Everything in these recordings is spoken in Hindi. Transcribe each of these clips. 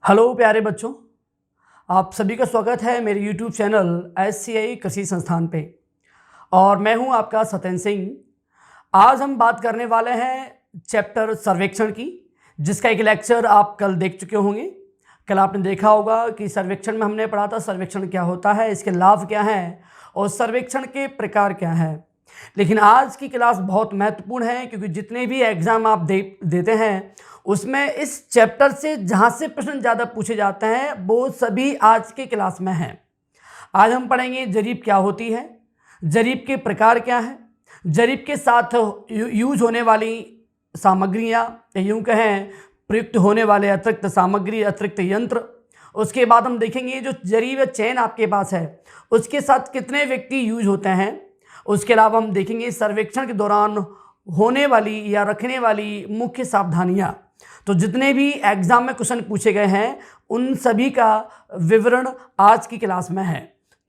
हेलो प्यारे बच्चों, आप सभी का स्वागत है मेरे यूट्यूब चैनल SCI कृषि संस्थान पे। और मैं हूं आपका सत्येंद्र सिंह। आज हम बात करने वाले हैं चैप्टर सर्वेक्षण की, जिसका एक लेक्चर आप कल देख चुके होंगे। कल आपने देखा होगा कि सर्वेक्षण में हमने पढ़ा था सर्वेक्षण क्या होता है, इसके लाभ क्या हैं और सर्वेक्षण के प्रकार क्या हैं। लेकिन आज की क्लास बहुत महत्वपूर्ण है, क्योंकि जितने भी एग्ज़ाम आप देते हैं उसमें इस चैप्टर से जहाँ से प्रश्न ज़्यादा पूछे जाते हैं वो सभी आज के क्लास में हैं। आज हम पढ़ेंगे जरीब क्या होती है, जरीब के प्रकार क्या हैं, जरीब के साथ यूज होने वाली सामग्रियाँ, यूँ कहें प्रयुक्त होने वाले अतिरिक्त सामग्री, अतिरिक्त यंत्र। उसके बाद हम देखेंगे जो जरीब या चेन आपके पास है उसके साथ कितने व्यक्ति यूज होते हैं। उसके अलावा हम देखेंगे सर्वेक्षण के दौरान होने वाली या रखने वाली मुख्य सावधानियाँ। तो जितने भी एग्ज़ाम में क्वेश्चन पूछे गए हैं उन सभी का विवरण आज की क्लास में है,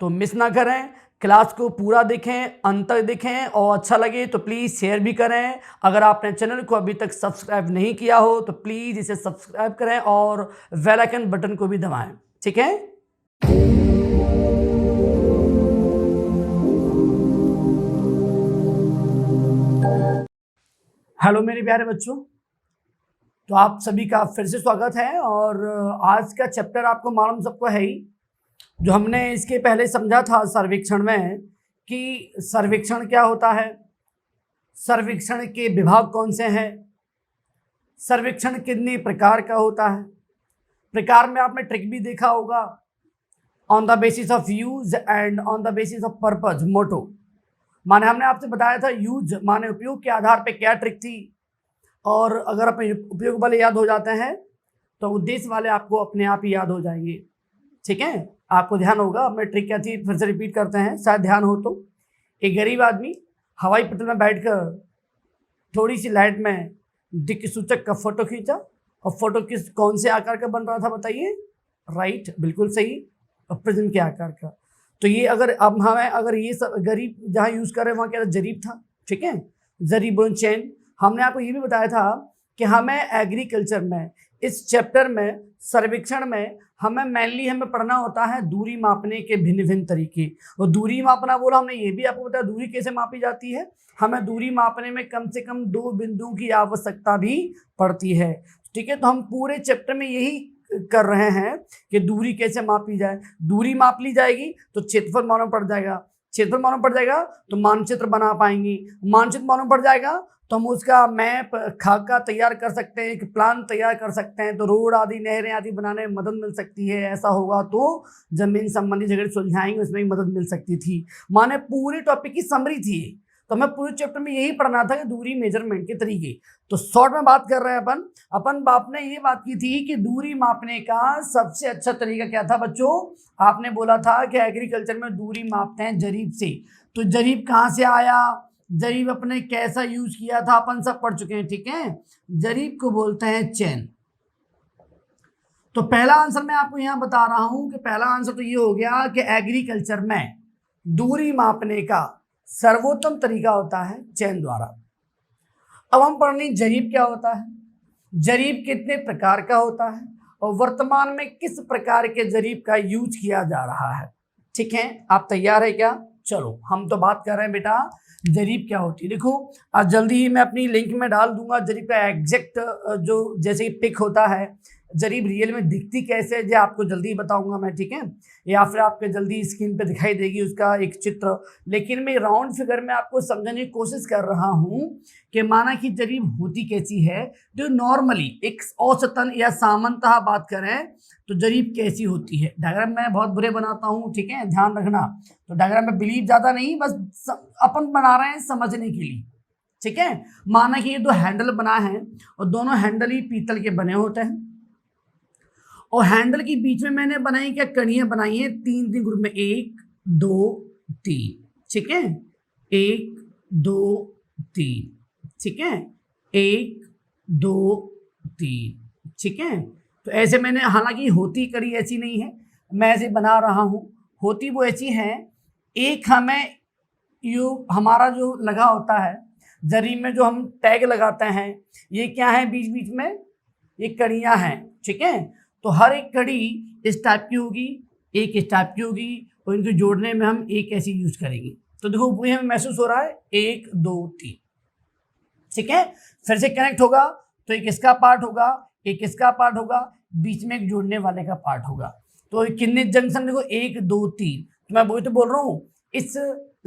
तो मिस ना करें। क्लास को पूरा देखें, अंत तक देखें और अच्छा लगे तो प्लीज़ शेयर भी करें। अगर आपने चैनल को अभी तक सब्सक्राइब नहीं किया हो तो प्लीज़ इसे सब्सक्राइब करें और बेल आइकन बटन को भी दबाएं, ठीक है। हेलो मेरे प्यारे बच्चों, तो आप सभी का फिर से स्वागत है। और आज का चैप्टर आपको मालूम सबको है ही, जो हमने इसके पहले समझा था सर्वेक्षण में कि सर्वेक्षण क्या होता है, सर्वेक्षण के विभाग कौन से हैं, सर्वेक्षण कितने प्रकार का होता है। प्रकार में आपने ट्रिक भी देखा होगा, on the basis of use and on the basis of purpose, motto. माने हमने आपसे बताया था यूज माने उपयोग के आधार पे क्या ट्रिक थी, और अगर अपने उपयोग वाले याद हो जाते हैं तो उद्देश्य वाले आपको अपने आप ही याद हो जाएंगे, ठीक है। आपको ध्यान होगा अपने ट्रिक क्या थी, फिर से रिपीट करते हैं, शायद ध्यान हो तो। एक गरीब आदमी हवाई पट्टी में बैठकर थोड़ी सी लाइट में दिक् सूचक का फोटो खींचा, और फोटो किस कौन से आकार का बन रहा था बताइए, राइट, बिल्कुल सही, प्रिज्म के आकार का। तो ये अगर अब हमें अगर ये सब गरीब जहाँ यूज कर रहे हैं वहाँ क्या जरीब था, ठीक है, जरीब चेन। हमने आपको ये भी बताया था कि हमें एग्रीकल्चर में इस चैप्टर में सर्वेक्षण में हमें मेनली पढ़ना होता है दूरी मापने के भिन्न भिन्न तरीके। और दूरी मापना बोला हमने, ये भी आपको बताया दूरी कैसे मापी जाती है। हमें दूरी मापने में कम से कम 2 बिंदुओं की आवश्यकता भी पड़ती है, ठीक है। तो हम पूरे चैप्टर में यही कर रहे हैं कि दूरी कैसे मापी जाए। दूरी माप ली जाएगी तो क्षेत्रफल मालूम पड़ जाएगा, क्षेत्रफल मालूम पड़ जाएगा तो मानचित्र बना पाएंगे, मानचित्र मालूम पड़ जाएगा तो हम उसका मैप खाका तैयार कर सकते हैं, एक प्लान तैयार कर सकते हैं, तो रोड आदि नहरें आदि बनाने में मदद मिल सकती है। ऐसा होगा तो जमीन संबंधी झगड़े सुलझाएंगे, उसमें भी मदद मिल सकती थी। माने पूरे टॉपिक की समरी थी, तो हमें पूरे चैप्टर में यही पढ़ना था कि दूरी मेजरमेंट के तरीके। तो शॉर्ट में बात कर रहे हैं अपन बाप ने ये बात की थी कि दूरी मापने का सबसे अच्छा तरीका क्या था बच्चों। आपने बोला था कि एग्रीकल्चर में दूरी मापते हैं जरीब से। तो जरीब कहाँ से आया, जरीब अपने कैसा यूज किया था अपन सब पढ़ चुके हैं, ठीक है। जरीब को बोलते हैं चेन। तो पहला आंसर मैं आपको यहां बता रहा हूं कि पहला आंसर तो ये हो गया कि एग्रीकल्चर में दूरी मापने का सर्वोत्तम तरीका होता है चेन द्वारा। अब हम पढ़ लें जरीब क्या होता है, जरीब कितने प्रकार का होता है और वर्तमान में किस प्रकार के जरीब का यूज किया जा रहा है, ठीक है। आप तैयार है क्या? चलो हम तो बात कर रहे हैं बेटा जरीब क्या होती है। देखो आज जल्दी ही मैं अपनी लिंक में डाल दूंगा जरीब का एग्जैक्ट जो जैसे पिक होता है, जरीब रियल में दिखती कैसे है, जो आपको जल्दी बताऊंगा मैं, ठीक है, या फिर आपके जल्दी स्क्रीन पे दिखाई देगी उसका एक चित्र। लेकिन मैं राउंड फिगर में आपको समझाने की कोशिश कर रहा हूं कि माना कि जरीब होती कैसी है, जो नॉर्मली एक औसतन या सामान्यतः बात करें तो जरीब कैसी होती है। डायग्राम मैं बहुत बुरे बनाता हूँ, ठीक है, ध्यान रखना। तो डायग्राम में बिलीव ज़्यादा नहीं, बस अपन बना रहे हैं समझने के लिए, ठीक है। माना कि ये 2 हैंडल बना है और दोनों हैंडल ही पीतल के बने होते हैं, और हैंडल के बीच में मैंने बनाई क्या, कड़ियाँ बनाई हैं 3 ग्रुप में, 1 2 3, ठीक है, 1 2 3, ठीक है, 1 2 3, ठीक है। तो ऐसे मैंने, हालांकि होती कड़ी ऐसी नहीं है, मैं ऐसे बना रहा हूँ, होती वो ऐसी है। एक हमें यू हमारा जो लगा होता है जरीब में, जो हम टैग लगाते हैं, ये क्या है बीच बीच में, ये कड़ियाँ हैं, ठीक है। तो हर एक कड़ी इस टाइप की होगी, एक इस टाइप की होगी, और इनको जोड़ने में हम एक ऐसी यूज करेंगे। तो देखो ऊपर हमें महसूस हो रहा है 1 2 3, ठीक है। फिर से कनेक्ट होगा तो एक इसका पार्ट होगा, एक इसका पार्ट होगा, बीच में एक जोड़ने वाले का पार्ट होगा। तो कितने जंक्शन देखो 1 2 3। तो मैं वही तो बोल रहा हूँ, इस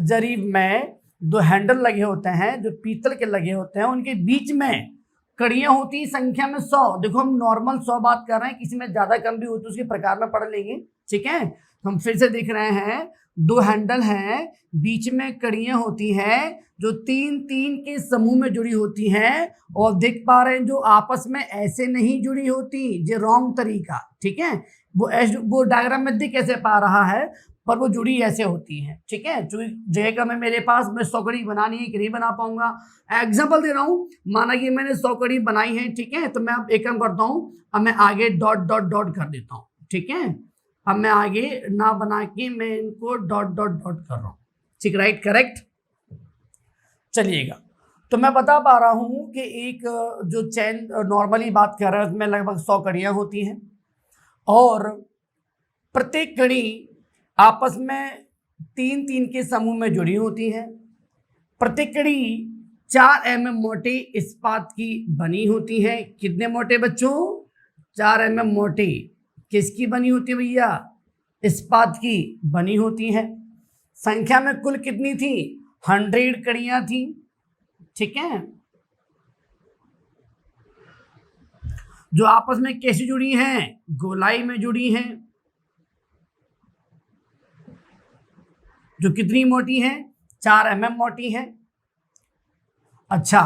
जरीब में 2 हैंडल लगे होते हैं जो पीतल के लगे होते हैं, उनके बीच में कड़ियां होती है संख्या में 100। देखो हम नॉर्मल 100 बात कर रहे हैं, किसी में ज्यादा कम भी होती है उसके प्रकार में पढ़ लेंगे, ठीक है। हम फिर से देख रहे हैं 2 हैंडल हैं, बीच में कड़ियां होती हैं जो 3-3 के समूह में जुड़ी होती हैं, और देख पा रहे हैं जो आपस में ऐसे नहीं जुड़ी होती, ये रॉन्ग तरीका, ठीक है। वो डायग्राम में दिख कैसे पा रहा है, पर वो जुड़ी ऐसे होती हैं, ठीक है। जो जगह का मैं मेरे पास मैं 100 कड़ी बनानी है कि नहीं बना पाऊंगा। एग्जाम्पल दे रहा हूँ, माना कि मैंने 100 कड़ी बनाई है, ठीक है। तो मैं अब एक काम करता हूँ, अब मैं आगे डॉट डॉट डॉट कर देता हूँ, ठीक है। अब मैं आगे ना बना के मैं इनको डॉट डॉट डॉट कर रहा हूँ, ठीक, राइट, करेक्ट। चलिएगा, तो मैं बता पा रहा हूं कि एक जो चैन नॉर्मली बात कर रहे हैं उसमें लगभग 100 कड़ियां होती हैं, और प्रत्येक कड़ी आपस में 3-3 के समूह में जुड़ी होती है। प्रत्येक कड़ी 4 mm मोटे इस्पात की बनी होती है। कितने मोटे बच्चों? 4 mm मोटे। किसकी बनी होती है भैया? इस्पात की बनी होती है। संख्या में कुल कितनी थी? 100 कड़ियां थी, ठीक है। जो आपस में कैसे जुड़ी हैं? गोलाई में जुड़ी हैं। जो कितनी मोटी है? 4 mm मोटी है। अच्छा,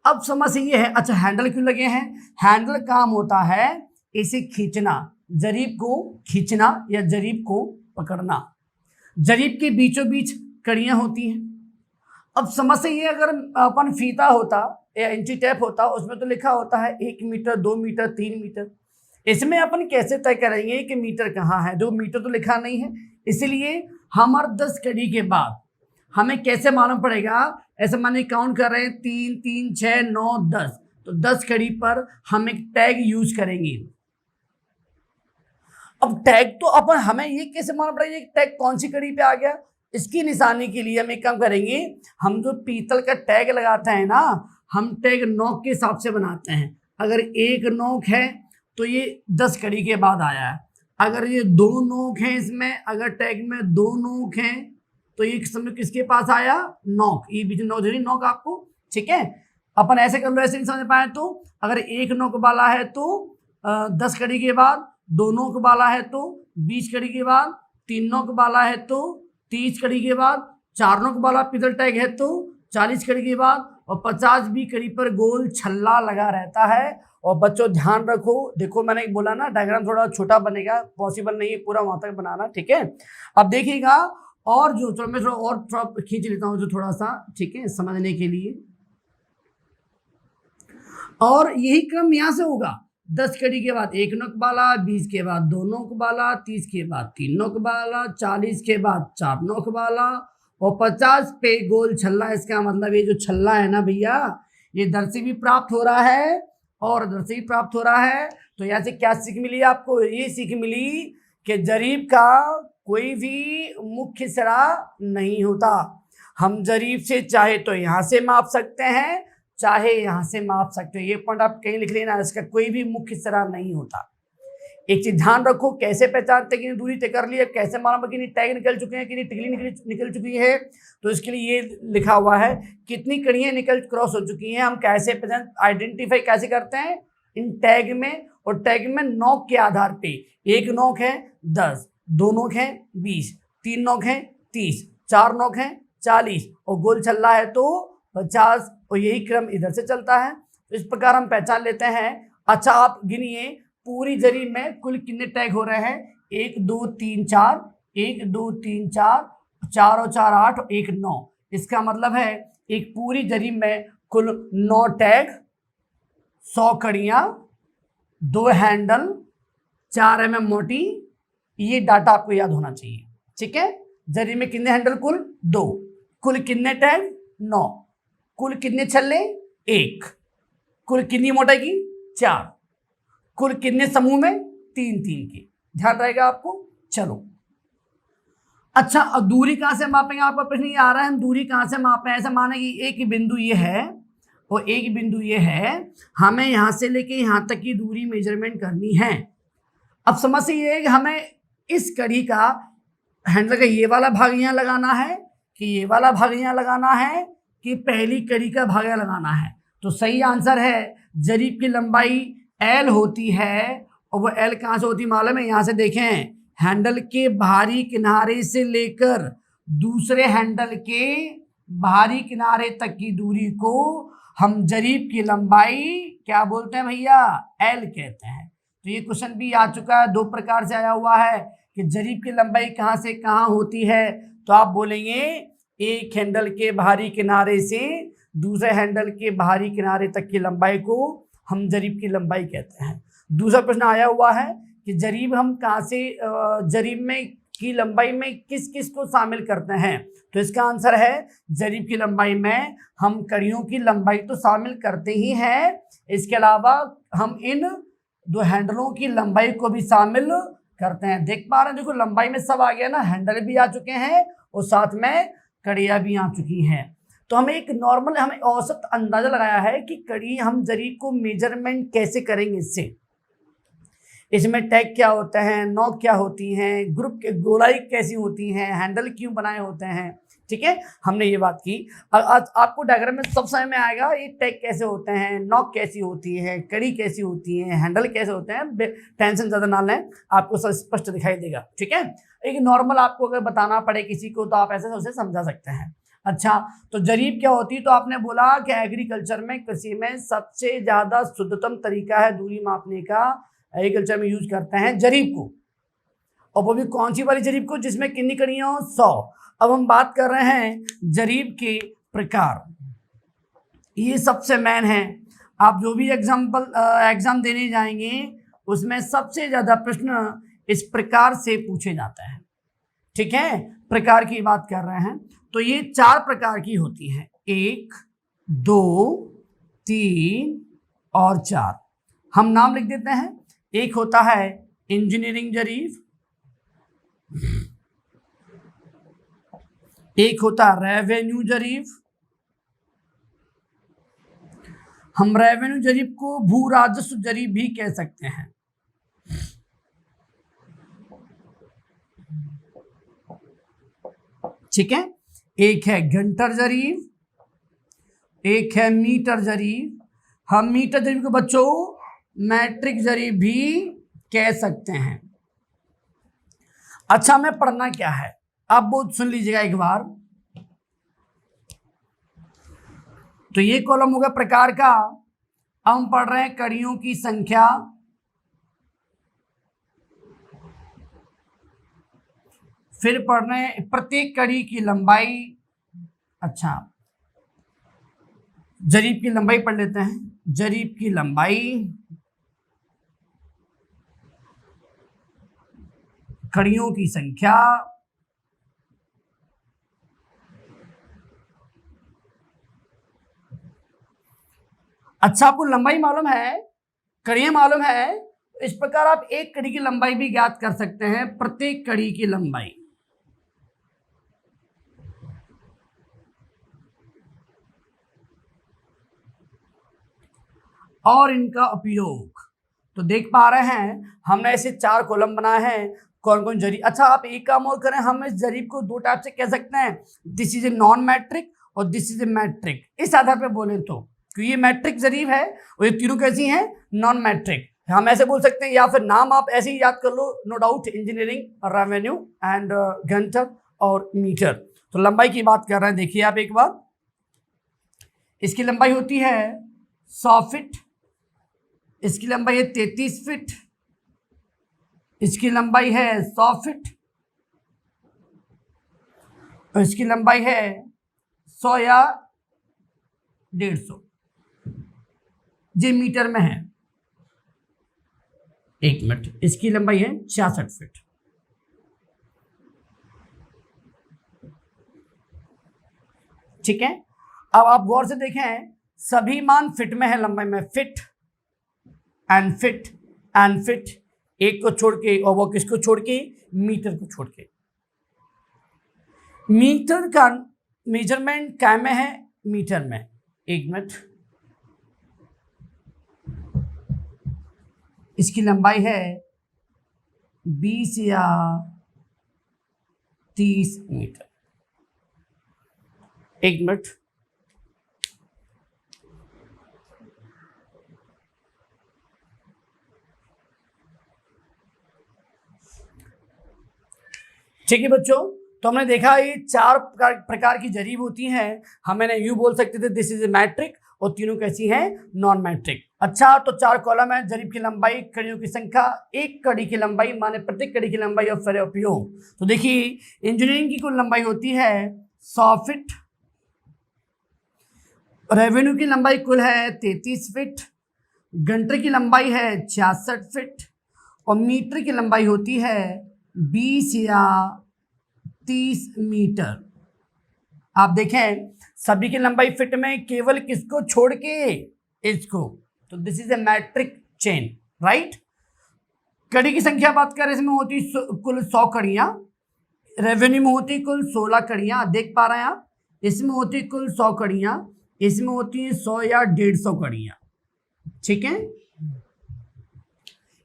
अब समस्या ये है, अच्छा हैंडल क्यों लगे हैं? हैंडल काम होता है इसे खींचना, जरीब को खींचना या जरीब को पकड़ना। जरीब के बीचों बीच कड़ियां होती हैं। अब समस्या ये, अगर अपन फीता होता या इंची टेप होता, उसमें तो लिखा होता है 1 मीटर 2 मीटर 3 मीटर। इसमें अपन कैसे तय करेंगे कि मीटर कहाँ है? 2 मीटर तो लिखा नहीं है, इसलिए हम हर 10 कड़ी के बाद हमें कैसे मालूम पड़ेगा? ऐसे माने काउंट कर रहे हैं 3 3 6 9 10, तो 10 कड़ी पर हम एक टैग यूज करेंगे। अब टैग तो अपन हमें ये कैसे मालूम पड़ेगा टैग कौन सी कड़ी पे आ गया? इसकी निशानी के लिए हम एक काम करेंगे, हम जो पीतल का टैग लगाते हैं ना, हम टैग नोक के हिसाब से बनाते हैं। अगर 1 नोक है तो ये 10 कड़ी के बाद आया है। अगर ये 2 नोक है, इसमें अगर टैग में 2 नोक हैं तो ये समय किसके पास आया? नोक। ये बीच नोक नोक आपको, ठीक है। अपन ऐसे कर लो, ऐसे नहीं समझ पाए तो अगर 1 नोक वाला है तो 10 कड़ी के बाद, 2 नोक वाला है तो 20 कड़ी के बाद, 3 नोक वाला है तो 30 कड़ी के बाद, 4 नोक वाला पीतल टैग है तो 40 कड़ी के बाद, और 50 भी कड़ी पर गोल छल्ला लगा रहता है। और बच्चों ध्यान रखो, देखो मैंने बोला ना डायग्राम थोड़ा छोटा बनेगा, पॉसिबल नहीं है पूरा वहां तक बनाना, ठीक है। अब देखिएगा, और जो थोड़ा मैं थोड़ा खींच लेता हूँ जो थोड़ा सा, ठीक है, समझने के लिए। और यही क्रम यहां से होगा, 10 कड़ी के बाद 1 नोक वाला, 20 के बाद 2 नोक वाला, 30 के बाद 3 नोक वाला, 40 के बाद 4 नोक वाला, और 50 पे गोल छल्ला। इसका मतलब ये जो छल्ला है ना भैया, ये दर से भी प्राप्त हो रहा है और दर से भी प्राप्त हो रहा है। तो यहाँ से क्या सीख मिली आपको? ये सीख मिली कि जरीब का कोई भी मुख्य सिरा नहीं होता। हम जरीब से चाहे तो यहाँ से माप सकते हैं, चाहे यहाँ से माप सकते हो। ये पॉइंट आप कहीं लिख लेना, इसका कोई भी मुख्य सिरा नहीं होता। एक चीज ध्यान रखो, कैसे पहचानते कि दूरी तय कर ली है, कैसे मालूम कि नहीं टैग निकल चुके हैं कि नहीं टिकली निकल चुकी है? तो इसके लिए ये लिखा हुआ है कितनी कड़ियां निकल क्रॉस हो चुकी हैं। हम कैसे पहचान आइडेंटिफाई कैसे करते हैं? इन टैग में, और टैग में नोक के आधार पे। 1 नोक है 10, 2 नोक है 20, 3 नोक है 30, 4 नोक है 40, और गोल छल्ला है तो 50, और यही क्रम इधर से चलता है। तो इस प्रकार हम पहचान लेते हैं। अच्छा, आप गिनिए पूरी जरीब में कुल कितने टैग हो रहे हैं? 1 2 3 4, 1 2 3 4, 4 और 4 8, 1 9। इसका मतलब है एक पूरी जरीब में कुल 9 टैग, 100 कड़ियां, 2 हैंडल, 4 mm मोटी। ये डाटा आपको याद होना चाहिए, ठीक है। जरीब में कितने हैंडल? कुल 2। कुल कितने टैग? 9। कुल कितने छल्ले? 1। कुल कितनी मोटाई की? 4। कुल कितने समूह में? 3 3 के, ध्यान रहेगा आपको। चलो अच्छा, अब दूरी कहाँ से मापेंगे, आपका प्रश्न ये आ रहा है हम दूरी कहाँ से मापें। ऐसा माने कि एक बिंदु ये है और एक बिंदु ये है, हमें यहाँ से लेके यहाँ तक की दूरी मेजरमेंट करनी है। अब समस्या ये है कि हमें इस कड़ी का हैंडल का ये वाला भाग यहाँ लगाना है कि ये वाला भाग यहाँ लगाना है कि पहली कड़ी का भाग यहाँ लगाना है। तो सही आंसर है जरीब की लंबाई L होती है, और वो L कहाँ से होती है मालूम है, यहाँ से देखें, हैंडल के बाहरी किनारे से लेकर दूसरे हैंडल के बाहरी किनारे तक की दूरी को हम जरीब की लंबाई क्या बोलते हैं भैया, L कहते हैं। तो ये क्वेश्चन भी आ चुका है, 2 प्रकार से आया हुआ है कि जरीब की लंबाई कहाँ से कहाँ होती है। तो आप बोलेंगे एक हैंडल के बाहरी किनारे से दूसरे हैंडल के बाहरी किनारे तक की लंबाई को हम जरीब की लंबाई कहते हैं। दूसरा प्रश्न आया हुआ है कि जरीब हम कहाँ से, जरीब में की लंबाई में किस किस को शामिल करते हैं। तो इसका आंसर है जरीब की लंबाई में हम कड़ियों की लंबाई तो शामिल करते ही हैं, इसके अलावा हम इन 2 हैंडलों की लंबाई को भी शामिल करते हैं। देख पा रहे हैं, देखो लंबाई में सब आ गया ना, हैंडल भी आ चुके हैं और साथ में कड़ियाँ भी आ चुकी हैं। तो हमें एक नॉर्मल, हमें औसत अंदाजा लगाया है कि कड़ी हम जरीब को मेजरमेंट कैसे करेंगे। इसमें टैग क्या होता है, नॉक क्या होती हैं, ग्रुप के गोलाई कैसी होती हैं, हैंडल क्यों बनाए होते हैं, ठीक है, हमने ये बात की। आज आपको डायग्राम में सब समझ में आएगा ये टैग कैसे होते हैं, नॉक कैसी होती है, कड़ी कैसी होती है, हैंडल कैसे होते हैं। टेंशन ज़्यादा ना लें, आपको सब स्पष्ट दिखाई देगा, ठीक है। एक नॉर्मल आपको अगर बताना पड़े किसी को तो आप ऐसे उसे समझा सकते हैं। अच्छा, तो जरीब क्या होती है, तो आपने बोला कि एग्रीकल्चर में, कृषि में सबसे ज़्यादा शुद्धतम तरीका है दूरी मापने का, एग्रीकल्चर में यूज करते हैं जरीब को, और वो भी कौन सी वाली जरीब को, जिसमें कितनी कड़ियां हो, 100। अब हम बात कर रहे हैं जरीब के प्रकार, ये सबसे मेन है। आप जो भी एग्जाम देने जाएंगे उसमें सबसे ज्यादा प्रश्न इस प्रकार से पूछे जाते हैं, ठीक है, प्रकार की बात कर रहे हैं। तो ये 4 प्रकार की होती है, 1 2 3 और 4। हम नाम लिख देते हैं। एक होता है इंजीनियरिंग जरीब, एक होता है रेवेन्यू जरीब, हम रेवेन्यू जरीब को भू राजस्व जरीब भी कह सकते हैं, ठीक है। एक है घंटर जरीब, एक है मीटर जरीब। हम मीटर जरीब को बच्चों मैट्रिक जरीब भी कह सकते हैं। अच्छा, हमें पढ़ना क्या है, आप बहुत सुन लीजिएगा एक बार। तो ये कॉलम होगा प्रकार का, हम पढ़ रहे हैं कड़ियों की संख्या, फिर पढ़ रहे हैं प्रत्येक कड़ी की लंबाई। अच्छा, जरीब की लंबाई पढ़ लेते हैं, जरीब की लंबाई, कड़ियों की संख्या, अच्छा आपको लंबाई मालूम है, कड़ियां मालूम है, इस प्रकार आप एक कड़ी की लंबाई भी ज्ञात कर सकते हैं, प्रत्येक कड़ी की लंबाई। और इनका उपयोग तो देख पा रहे हैं, हमने ऐसे 4 कॉलम बनाए हैं, कौन कौन जरीब। अच्छा, आप एक काम और करें, हम इस जरीब को 2 टाइप से कह सकते हैं, this is a non metric और दिस इज ए मैट्रिक। इस आधार पे बोले तो, क्योंकि ये मैट्रिक जरीब है और ये तीनों कैसी हैं, नॉन मैट्रिक। हम ऐसे बोल सकते हैं, या फिर नाम आप ऐसे ही याद कर लो, no doubt, engineering, revenue and Gunter और मीटर। तो लंबाई की बात कर रहे हैं, देखिए आप एक बार, इसकी लंबाई होती है 100 फीट, इसकी लंबाई है 33 फीट, इसकी लंबाई है 100 फीट, और इसकी लंबाई है 100 या 150, ये मीटर में है। 1 मिनट, इसकी लंबाई है 66 फीट, ठीक है। अब आप गौर से देखें, सभी मान फिट में है, लंबाई में, fit and fit and fit, एक को छोड़ के, और वो किसको छोड़ के, मीटर को छोड़ के। मीटर का मेजरमेंट क्या में है, मीटर में। एक मिनट, इसकी लंबाई है 20 या 30 मीटर। एक मिनट, ठीक है बच्चों। तो हमने देखा ये 4 प्रकार की जरीब होती हैं। हमें यूं बोल सकते थे दिस इज ए मैट्रिक, और तीनों कैसी हैं, नॉन मैट्रिक। अच्छा, तो 4 कॉलम है, जरीब की लंबाई, कड़ियों की संख्या, एक कड़ी की लंबाई माने प्रत्येक कड़ी की लंबाई और फेरे उपयोग। तो देखिए इंजीनियरिंग की कुल लंबाई होती है 100 फीट, रेवेन्यू की लंबाई कुल है 33 फीट, घंटे की लंबाई है 66 फीट, और मीटर की लंबाई होती है 20 या 30 मीटर। आप देखें सभी की लंबाई फिट में, केवल किसको छोड़ के, इसको। तो this is a metric chain, right. कड़ी की संख्या बात करें, इसमें होती कुल 100 कड़ियां, रेवेन्यू में होती कुल 16 कड़ियां, देख पा रहे हैं आप। इसमें होती कुल 100 कड़ियां, इसमें होती है 100 या 150 कड़ियां, ठीक है।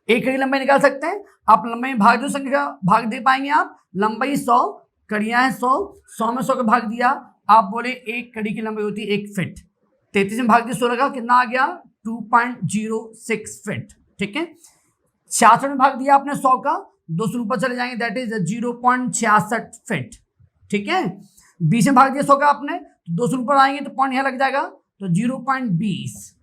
एक कड़ी लंबाई निकाल सकते हैं आप, लंबाई भाग दो, संख्या भाग दे पाएंगे आप। लंबाई 100, कड़ियां हैं 100 में 100 का भाग दिया, आप बोले एक कड़ी की लंबाई होती है 1 फीट। 33 में भाग दिया 16 का, कितना आ गया, 2.06 फीट, ठीक है। 66 में भाग दिया आपने 100 का, 200 ऊपर चले जाएंगे, दैट इज 0.66 फीट, ठीक है। 20 में भाग दिया 100 का आपने, 200 ऊपर आएंगे तो पॉइंट यहां लग जाएगा, तो 0.20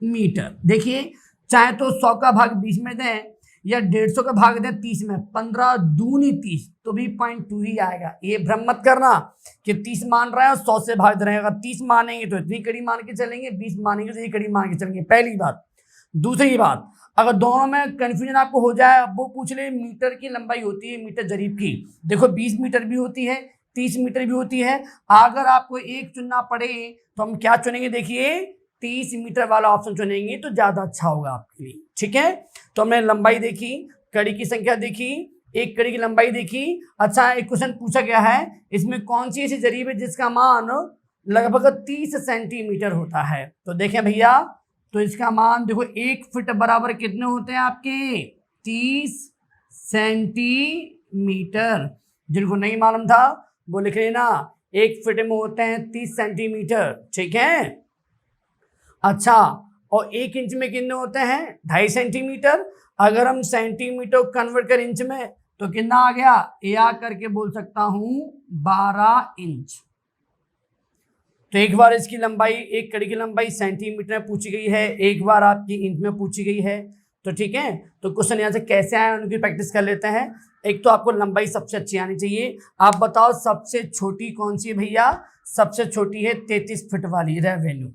मीटर। देखिए चाहे तो 100 का भाग 20 में दें या 150 का भाग दें 30 में, 15 दूनी 30, तो भी 0.2 ही आएगा। ये भ्रम मत करना कि 30 मान रहा है और 100 से भाग रहे हैं। अगर 30 मानेंगे तो इतनी कड़ी मान के चलेंगे, 20 मानेंगे तो ये कड़ी मान के चलेंगे, पहली बात। दूसरी बात, अगर दोनों में कंफ्यूजन आपको हो जाए, अब वो पूछ ले मीटर की लंबाई होती है, मीटर जरीब की, देखो 20 मीटर भी होती है, 30 मीटर भी होती है। अगर आपको एक चुनना पड़े तो हम क्या चुनेंगे, देखिए 30 मीटर वाला ऑप्शन चुनेंगे तो ज्यादा अच्छा होगा आपके लिए, ठीक है। तो हमने लंबाई देखी, कड़ी की संख्या देखी, एक कड़ी की लंबाई देखी। अच्छा, एक क्वेश्चन पूछा गया है, इसमें कौन सी ऐसी जरीब है जिसका मान लगभग 30 सेंटीमीटर होता है। तो देखें भैया, तो इसका मान देखो 1 फीट बराबर कितने होते हैं आपके, 30 सेंटीमीटर। जिनको नहीं मालूम था वो लिख लेना, 1 फीट में होते हैं 30 सेंटीमीटर, ठीक है। अच्छा, और 1 इंच में कितने होते हैं, 2.5 सेंटीमीटर। अगर हम सेंटीमीटर को कन्वर्ट कर इंच में तो कितना आ गया, या करके बोल सकता हूं 12 इंच। तो एक बार इसकी लंबाई, एक कड़ी की लंबाई सेंटीमीटर में पूछी गई है, एक बार आपकी इंच में पूछी गई है, तो ठीक है। तो क्वेश्चन यहाँ से कैसे आए उनकी प्रैक्टिस कर लेते हैं। एक तो आपको लंबाई सबसे अच्छी आनी चाहिए। आप बताओ सबसे छोटी कौन सी है भैया, सबसे छोटी है 33 फीट वाली रेवेन्यू,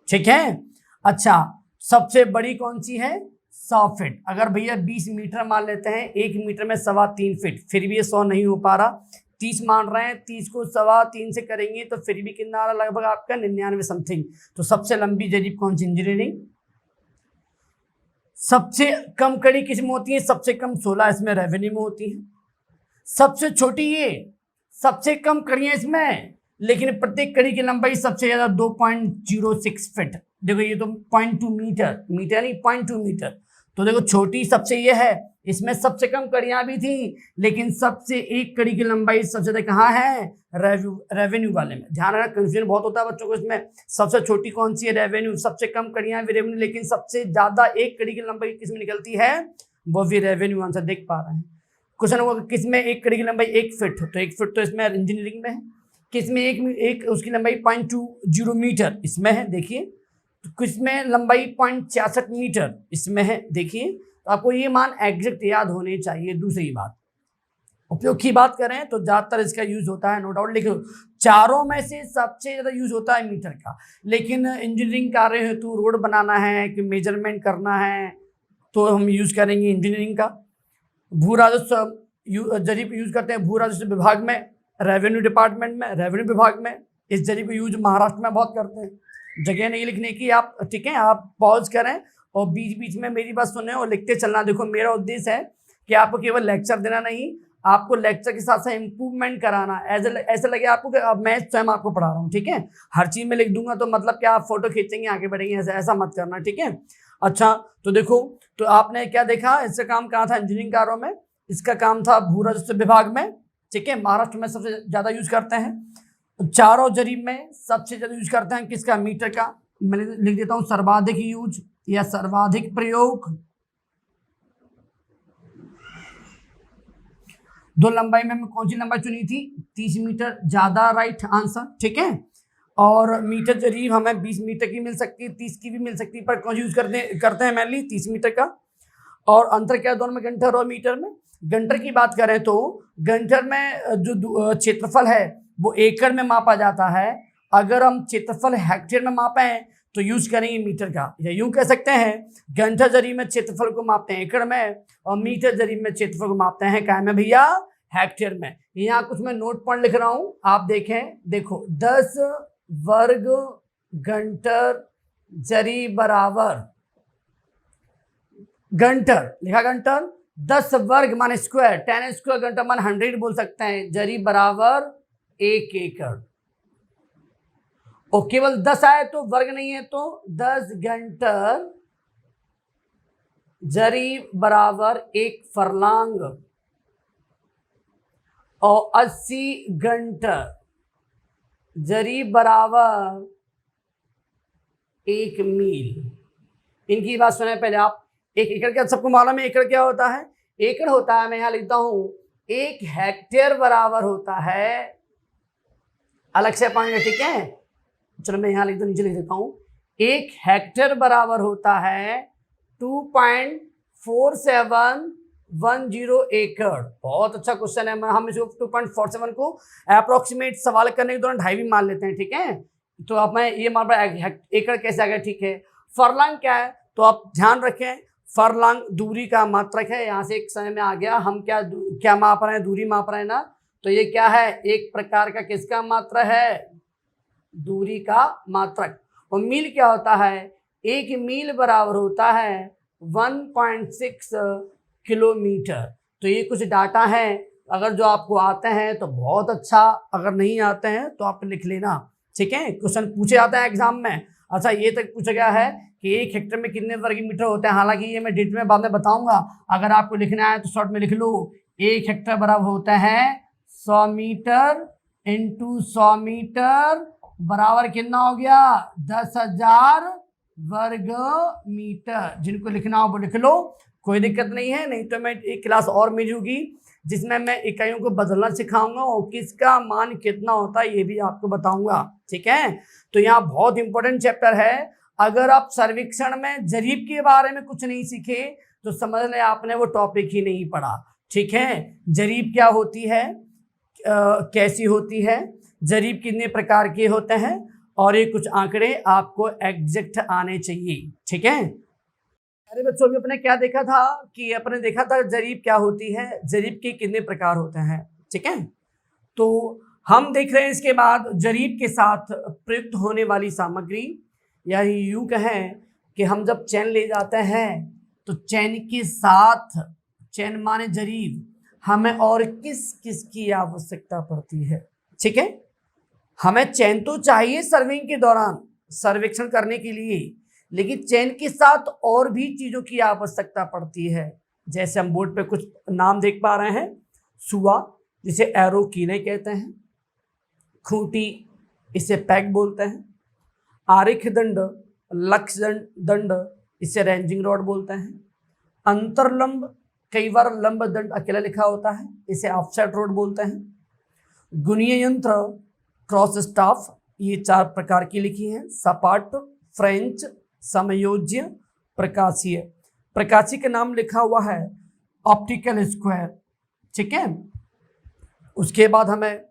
ठीक है। अच्छा, सबसे बड़ी कौन सी है, 100 फीट। अगर भैया 20 मीटर मान लेते हैं, 1 मीटर में 3.25 फीट, फिर भी ये 100 नहीं हो पा रहा। 30 मान रहे हैं, 30 को 3.25 से करेंगे तो फिर भी कितना आ रहा, लगभग आपका 99 समथिंग। तो सबसे लंबी जरीब कौन सी, इंजीनियरिंग। सबसे कम कड़ी किसमें होती है, सबसे कम 16 इसमें रेवेन्यू में होती है। सबसे छोटी ये, सबसे कम कड़ियां इसमें, लेकिन प्रत्येक कड़ी की लंबाई सबसे ज्यादा 2.06 फीट। देखो ये तो 0.2 मीटर, मीटर नहीं 0.2 मीटर। तो देखो छोटी सबसे ये है, इसमें सबसे कम कड़ियां भी थी, लेकिन सबसे एक कड़ी की लंबाई सबसे ज्यादा कहाँ है, रेवेन्यू वाले में। ध्यान रखना, कंफ्यूजन बहुत होता है बच्चों को इसमें। सबसे छोटी कौन सी है, रेवेन्यू। सबसे कम कड़ियां भी रेवेन्यू, लेकिन सबसे ज्यादा एक कड़ी की लंबाई किसमें निकलती है, वो भी रेवेन्यू। आंसर देख पा रहे हैं। क्वेश्चन होगा किसमें एक कड़ी की लंबाई 1 फीट, तो 1 फीट तो इसमें इंजीनियरिंग में है। किसमें एक उसकी लंबाई 0.20 मीटर इसमें है, देखिए। तो किसमें लंबाई 0.66 मीटर इसमें है, देखिए। तो आपको ये मान एग्जैक्ट याद होने चाहिए। दूसरी बात, उपयोग की बात करें तो ज्यादातर इसका यूज होता है, नो डाउट, लेकिन चारों में से सबसे ज्यादा यूज होता है मीटर का। लेकिन इंजीनियरिंग कार्य हेतु रोड बनाना है कि मेजरमेंट करना है तो हम यूज करेंगे इंजीनियरिंग का। भू राजस्व जरिए यूज करते हैं भू राजस्व विभाग में, रेवेन्यू डिपार्टमेंट में, रेवेन्यू विभाग में। इस जरिए को यूज महाराष्ट्र में बहुत करते हैं। जगह नहीं लिखने की आप, ठीक है, आप पॉज करें और बीच बीच में मेरी बात सुने और लिखते चलना। देखो मेरा उद्देश्य है कि आपको केवल लेक्चर देना नहीं, आपको लेक्चर के साथ साथ इम्प्रूवमेंट कराना। ऐसे लगे आपको कि अब मैं स्वयं आपको पढ़ा रहा हूँ, ठीक है। हर चीज में लिख दूंगा तो मतलब क्या आप फोटो खींचेंगे आगे बढ़ेंगे, ऐसा मत करना, ठीक है। अच्छा तो देखो, तो आपने क्या देखा, इसका काम कहाँ था, इंजीनियरिंग कार्यों में। इसका काम था भू राजस्व विभाग में, ठीक है। महाराष्ट्र में सबसे ज्यादा यूज करते हैं। चारों जरीब में सबसे ज्यादा यूज करते हैं किसका, मीटर का। मैं लिख देता हूं सर्वाधिक यूज या सर्वाधिक प्रयोग। दो लंबाई में कौन सी लंबाई चुनी थी, 30 मीटर, ज्यादा राइट आंसर, ठीक है। और मीटर जरीब हमें 20 मीटर की मिल सकती है, 30 की भी मिल सकती है, पर कौन सी यूज करते हैं मैनली 30 मीटर का। और अंतर क्या है दोनों में, घंटर और मीटर में। घंटर की बात करें तो घंटर में जो क्षेत्रफल है वो एकड़ में मापा जाता है। अगर हम क्षेत्रफल हेक्टेयर में मापें तो यूज करेंगे मीटर का, या यूं कह सकते हैं घंटा जरीब में क्षेत्रफल को मापते हैं एकड़ में, और मीटर जरीब में क्षेत्रफल को मापते हैं क्या में भैया, हेक्टेयर में। यहाँ कुछ मैं नोट पॉइंट लिख रहा हूं, आप देखें, देखो 10 वर्ग घंटर जरीब बराबर, घंटर लिखा, घंटर 10 वर्ग माने स्क्वायर, 10 स्क्वायर घंटा मान 100 बोल सकते हैं, जरीब बराबर 1 एकड़। और केवल 10 आए तो वर्ग नहीं है, तो 10 घंटर जरीब बराबर 1 फरलांग, और 80 घंटर जरीब बराबर 1 मील। इनकी बात सुने पहले आप। एक एकड़ क्या, सबको मालूम है एकड़ क्या होता है, एकड़ होता है, मैं यहां लिखता हूं 1 हेक्टेयर बराबर होता है, अलग से पाएंगे, ठीक है। चलो मैं यहां लिख दो, नीचे लिख देता हूं, 1 हेक्टेयर बराबर होता है 2.4710 एकड़। बहुत अच्छा क्वेश्चन है, हम इसको 2.47 को अप्रोक्सीमेट सवाल करने के दौरान 2.5 भी मान लेते हैं, ठीक है। तो अब मैं ये मान रहा एकड़ कैसे आ गया, ठीक है। फरलांग क्या है, तो आप ध्यान रखें, फरलांग दूरी का मात्रक है। यहाँ से एक समय में आ गया, हम क्या माप रहे हैं, दूरी माप रहे हैं ना, तो ये क्या है, एक प्रकार का किसका मात्रक है, दूरी का मात्रक। और मील क्या होता है, 1 मील बराबर होता है 1.6 किलोमीटर। तो ये कुछ डाटा है, अगर जो आपको आते हैं तो बहुत अच्छा, अगर नहीं आते हैं तो आप लिख लेना, ठीक है। क्वेश्चन पूछे जाता है एग्जाम में। अच्छा ये तक पूछा गया है कि 1 हेक्टेयर में कितने वर्ग मीटर होते हैं, हालांकि ये मैं डिटेल में बाद में बताऊंगा। अगर आपको लिखना है तो शॉर्ट में लिख लो, 1 हेक्टेयर बराबर होता है 100 मीटर इंटू 100 मीटर बराबर कितना हो गया, 10,000 वर्ग मीटर। जिनको लिखना हो वो लिख लो, कोई दिक्कत नहीं है। नहीं तो मैं एक क्लास और मिलूंगी जिसमें मैं इकाइयों को बदलना सिखाऊंगा और किसका मान कितना होता है ये भी आपको बताऊंगा, ठीक है। तो यहाँ बहुत इंपॉर्टेंट चैप्टर है। अगर आप सर्वेक्षण में जरीब के बारे में कुछ नहीं सीखे तो समझ लें आपने वो टॉपिक ही नहीं पढ़ा, ठीक है। जरीब क्या होती है, कैसी होती है, जरीब कितने प्रकार के होते हैं, और ये कुछ आंकड़े आपको एग्जैक्ट आने चाहिए, ठीक है। अरे बच्चों अभी अपने क्या देखा था कि अपने देखा था जरीब क्या होती है, जरीब के कितने प्रकार होते हैं, ठीक है। तो हम देख रहे हैं इसके बाद जरीब के साथ प्रयुक्त होने वाली सामग्री, यानी यूं कहें कि हम जब चैन ले जाते हैं तो चैन के साथ, चैन माने जरीब, हमें और किस किस की आवश्यकता पड़ती है, ठीक है। हमें चैन तो चाहिए सर्विंग के दौरान, सर्वेक्षण करने के लिए, लेकिन चैन के साथ और भी चीजों की आवश्यकता पड़ती है। जैसे हम बोर्ड पे कुछ नाम देख पा रहे हैं, सुआ जिसे एरो कीले कहते हैं, खूंटी इसे पैक बोलते हैं, आरेख दंड, लक्ष्य दंड इसे रेंजिंग रॉड बोलते हैं, अंतरलंब कई बार लंब दंड अकेला लिखा होता है इसे ऑफसेट रॉड बोलते हैं, गुणीय यंत्र क्रॉस स्टाफ, ये 4 प्रकार की लिखी हैं, सपाट, फ्रेंच, समयोज्य, प्रकाशीय। प्रकाशीय का नाम लिखा हुआ है ऑप्टिकल स्क्वायर, ठीक है। उसके बाद हमें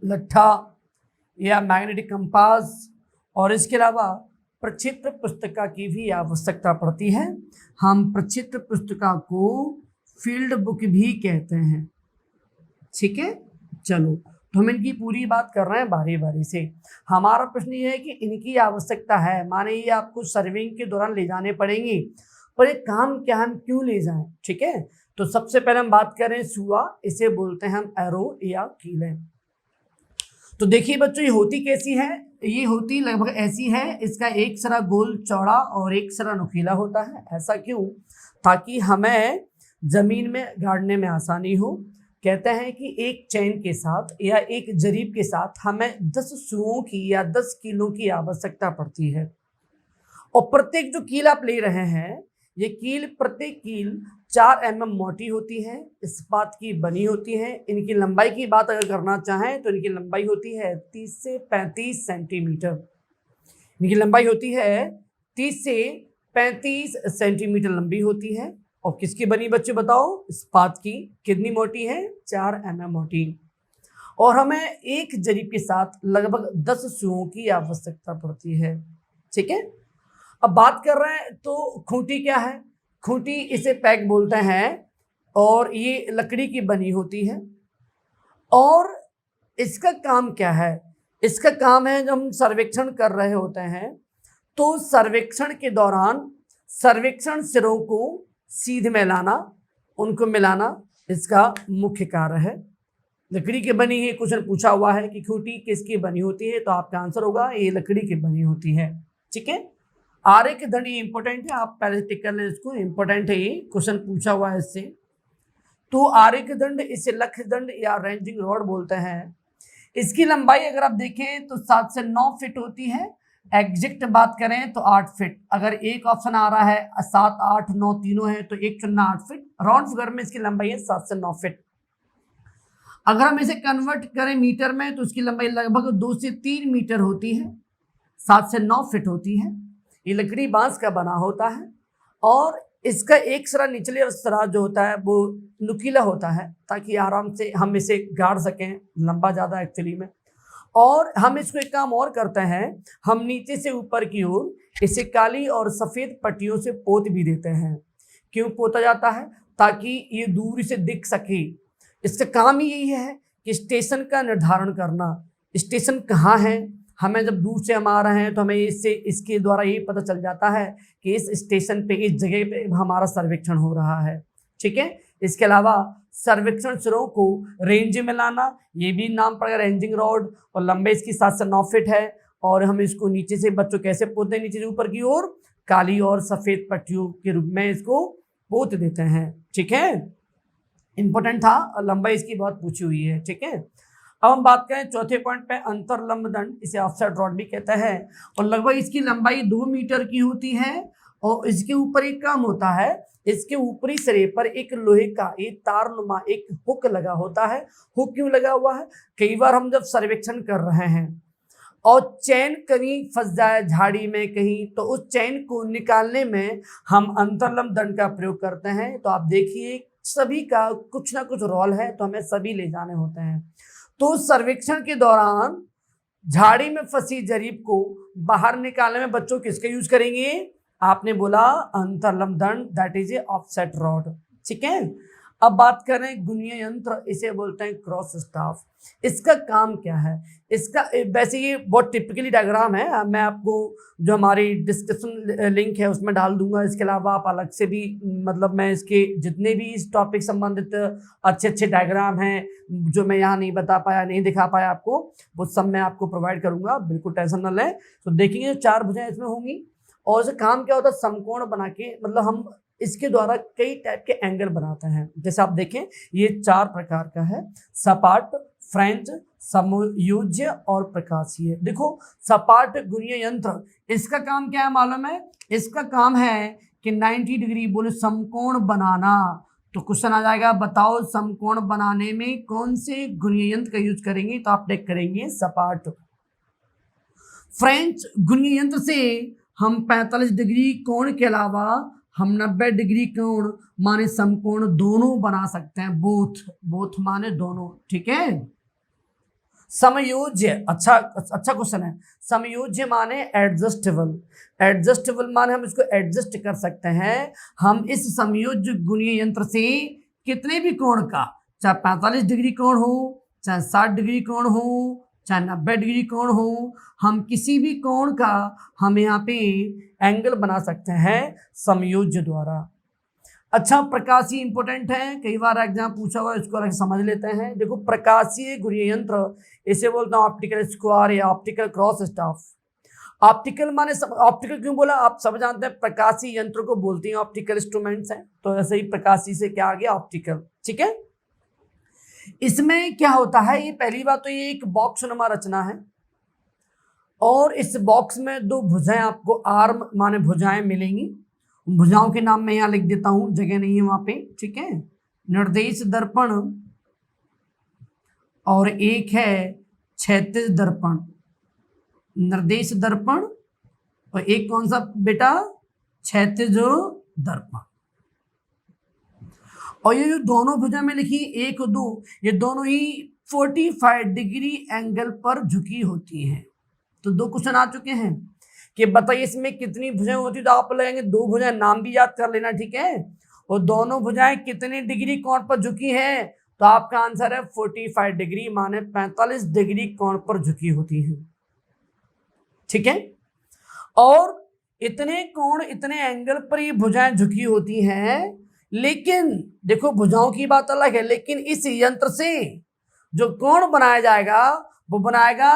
लट्ठा या मैग्नेटिक कंपास, और इसके अलावा प्रचित्र पुस्तिका की भी आवश्यकता पड़ती है। हम प्रचित्र पुस्तिका को फील्ड बुक भी कहते हैं, ठीक है। चलो तो हम इनकी पूरी बात कर रहे हैं बारी बारी से। हमारा प्रश्न ये है कि इनकी आवश्यकता है, माने ये आपको सर्विंग के दौरान ले जाने पड़ेंगे, पर एक काम क्या हम क्यों ले जाएं, ठीक है। तो सबसे पहले हम बात करें सुआ, इसे बोलते हैं हम एरो या कीलें। तो देखिए बच्चों, ये होती कैसी है, ये होती लगभग ऐसी है। इसका एक सिरा गोल चौड़ा और एक सिरा नुकीला होता है। ऐसा क्यों? ताकि हमें जमीन में गाड़ने में आसानी हो। कहते हैं कि एक चैन के साथ या एक जरीब के साथ हमें 10 सुओं की या 10 कीलों की आवश्यकता पड़ती है। और प्रत्येक जो कील आप ले रहे हैं, ये कील, प्रत्येक कील 4 mm मोटी होती है, इस्पात की बनी होती है। इनकी लंबाई की बात अगर करना चाहें तो इनकी लंबाई होती है 30 से 35 सेंटीमीटर। इनकी लंबाई होती है 30 से 35 सेंटीमीटर लंबी होती है। और किसकी बनी बच्चे बताओ? इस्पात की। कितनी मोटी है? 4 mm मोटी। और हमें एक जरीब के साथ लगभग 10 सुओं की आवश्यकता पड़ती है, ठीक है। अब बात कर रहे हैं तो खूंटी क्या है? खूंटी इसे पैक बोलते हैं और ये लकड़ी की बनी होती है। और इसका काम क्या है? इसका काम है, जब हम सर्वेक्षण कर रहे होते हैं तो सर्वेक्षण के दौरान सर्वेक्षण सिरों को सीध में लाना, उनको मिलाना, इसका मुख्य कार्य है। लकड़ी की बनी है। क्वेश्चन पूछा हुआ है कि खूंटी किसकी बनी होती है, तो आपका आंसर होगा ये लकड़ी की बनी होती है, ठीक है। आरेख दंड ये इंपॉर्टेंट है, आप पहले टिक कर लें इसको, इंपॉर्टेंट है, ये क्वेश्चन पूछा हुआ है इससे। तो आरेख दंड, इसे लक्ष्य दंड या रेंजिंग रॉड बोलते हैं। इसकी लंबाई अगर आप देखें तो 7 से 9 फीट होती है। एग्जैक्ट बात करें तो 8 फीट। अगर एक ऑप्शन आ रहा है 7, 8, 9 तीनों है तो एक चुनना 8 फीट। राउंड फिगर में इसकी लंबाई है 7 से 9 फीट। अगर हम इसे कन्वर्ट करें मीटर में तो इसकी लंबाई लगभग 2 से 3 मीटर होती है, 7 से 9 फीट होती है। ये लकड़ी बांस का बना होता है और इसका एक सिरा निचले सिरा जो होता है वो नुकीला होता है, ताकि आराम से हम इसे गाड़ सकें। लंबा ज़्यादा एक्चुअली में। और हम इसको एक काम और करते हैं, हम नीचे से ऊपर की ओर इसे काली और सफ़ेद पट्टियों से पोत भी देते हैं। क्यों पोता जाता है? ताकि ये दूर से दिख सके। इसका काम ही यही है कि स्टेशन का निर्धारण करना, स्टेशन कहाँ है। हमें जब दूर से हम आ रहे हैं तो हमें इसके द्वारा ये पता चल जाता है कि इस स्टेशन पे, इस जगह पे हमारा सर्वेक्षण हो रहा है, ठीक है। इसके अलावा सर्वेक्षण सिरों को रेंज में लाना, ये भी नाम पड़ेगा रेंजिंग रॉड। और लंबाई इसकी 7 से 9 फीट है। और हम इसको नीचे से, बच्चों कैसे पोतते हैं, नीचे से ऊपर की ओर काली और सफ़ेद पट्टियों के रूप में इसको पोत देते हैं, ठीक है। इंपॉर्टेंट था, लंबाई इसकी बहुत पूछी हुई है, ठीक है। अब हम बात करें चौथे पॉइंट पे, अंतरलंब दंड, इसे ऑफसेट रॉड भी कहता है। और लगभग इसकी लंबाई 2 मीटर की होती है। और इसके ऊपर एक काम होता है, इसके ऊपरी सिरे पर एक लोहे का एक तारनुमा एक हुक लगा होता है। हुक क्यों लगा हुआ है? कई बार हम जब सर्वेक्षण कर रहे हैं और चैन कहीं फंस जाए झाड़ी में कहीं, तो उस चैन को निकालने में हम अंतरलंब दंड का प्रयोग करते हैं। तो आप देखिए सभी का कुछ ना कुछ रोल है, तो हमें सभी ले जाने होते हैं। तो सर्वेक्षण के दौरान झाड़ी में फंसी जरीब को बाहर निकालने में बच्चों किसका यूज करेंगे? आपने बोला अंतरलंब दंड, that is a offset rod, ठीक है। अब बात करें गुणीय यंत्र, इसे बोलते हैं क्रॉस स्टाफ। इसका काम क्या है? इसका वैसे ये बहुत टिपिकली डायग्राम है, मैं आपको जो हमारी डिस्क्रिप्शन लिंक है उसमें डाल दूंगा। इसके अलावा आप अलग से भी, मतलब मैं इसके जितने भी इस टॉपिक संबंधित अच्छे अच्छे डायग्राम हैं जो मैं यहाँ नहीं बता पाया, नहीं दिखा पाया आपको, वो सब मैं आपको प्रोवाइड करूंगा, बिल्कुल टेंशन न लें। तो देखेंगे 4 भुजाएं इसमें होंगी। और इसका काम क्या होता है? समकोण बना के, मतलब हम इसके द्वारा कई टाइप के एंगल बनाते हैं। जैसे आप देखें ये 4 प्रकार का है, सपाट, फ्रेंच, समयोज्य और प्रकाशीय। देखो सपाट गुणीय यंत्र, इसका काम क्या है मालूम है? इसका काम है कि 90 डिग्री बोले समकोण बनाना। तो क्वेश्चन आ जाएगा, बताओ समकोण बनाने में कौन से गुणीय यंत्र का यूज करेंगे? तो आप टिक करेंगे सपाट। फ्रेंच गुणीय यंत्र से हम 45 डिग्री कोण के अलावा हम 90 डिग्री कोण माने समकोण दोनों बना सकते हैं। बोथ माने दोनों, ठीक है। समयोज्य, अच्छा क्वेश्चन है। समयोज्य माने एडजस्टेबल। एडजस्टेबल माने हम इसको एडजस्ट कर सकते हैं। हम इस समयोज्य गुणीय यंत्र से कितने भी कोण का, चाहे 45 डिग्री कोण हो, चाहे 60 डिग्री कोण हो, चाहे 90 डिग्री कोण हो, हम किसी भी कोण का हम यहाँ पे एंगल बना सकते हैं समयोज्य द्वारा। अच्छा, प्रकाशीय इंपॉर्टेंट है, कई बार एग्जाम पूछा हुआ, इसको अलग समझ लेते हैं। देखो, प्रकाशीय गुरिय यंत्र, इसे बोलते हैं ऑप्टिकल स्क्वायर या ऑप्टिकल क्रॉस स्टाफ। ऑप्टिकल माने ऑप्टिकल क्यों बोला, आप सब जानते हैं, प्रकाशीय यंत्र को बोलते हैं ऑप्टिकल इंस्ट्रूमेंट्स हैं, तो ऐसे ही प्रकाशीय से क्या आ गया, ऑप्टिकल। ठीक है, इसमें क्या होता है, ये पहली बात तो ये एक बॉक्स नुमा रचना है, और इस बॉक्स में दो भुजाएं आपको आर्म माने भुजाएं मिलेंगी। भुजाओं के नाम मैं यहाँ लिख देता हूं, जगह नहीं है वहां पे। ठीक है, निर्देश दर्पण और एक है क्षैतिज दर्पण। निर्देश दर्पण और एक कौन सा बेटा, क्षैतिज दर्पण। और ये जो दोनों भुजा में लिखी 1 और 2, ये दोनों ही 45 डिग्री एंगल पर झुकी होती हैं। तो 2 क्वेश्चन आ चुके हैं कि बताइए इसमें कितनी भुजाएं होती, तो आप लगेंगे 2 भुजाएं, नाम भी याद कर लेना। ठीक है, और दोनों भुजाएं कितने डिग्री कोण पर झुकी हैं, तो आपका आंसर है 45 डिग्री माने 45 डिग्री कोण पर झुकी होती हैं। ठीक है, और इतने कोण इतने एंगल पर ये भुजाएं झुकी होती हैं, लेकिन देखो भुजाओं की बात अलग है, लेकिन इस यंत्र से जो कोण बनाया जाएगा वो बनाएगा